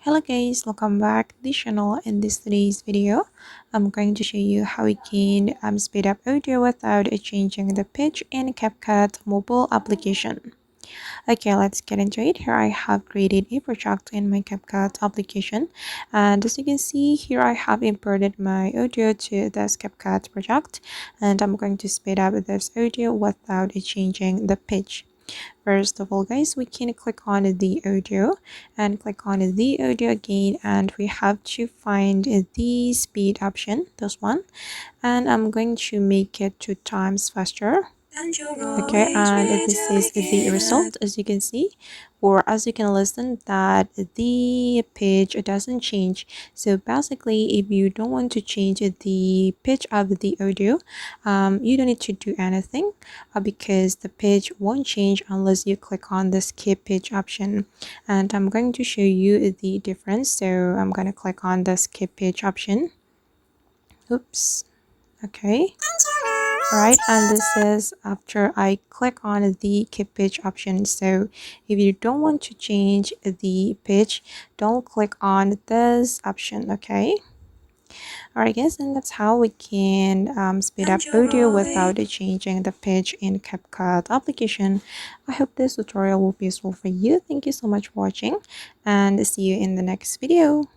Hello guys, welcome back to the channel. In today's video, I'm going to show you how we can speed up audio without changing the pitch in CapCut mobile application. Okay, let's get into it. Here I have created a project in my CapCut application, and as you can see here I have imported my audio to this CapCut project, and I'm going to speed up this audio without changing the pitch. First of all, guys, we can click on the audio and click on the audio again, and we have to find the speed option, this one, and I'm going to make it 2 times faster. Okay, and this is the result. As you can see, or as you can listen, that the pitch doesn't change. So basically, if you don't want to change the pitch of the audio, you don't need to do anything, because the pitch won't change unless you click on the skip pitch option. And I'm going to show you the difference. So I'm going to click on the skip pitch option. Oops. Okay. Right, and this is after I click on the keep pitch option. So if you don't want to change the pitch, don't click on this option. Okay. Alright guys, and that's how we can speed up audio without changing the pitch in CapCut application. I hope this tutorial will be useful for you. Thank you so much for watching, and see you in the next video.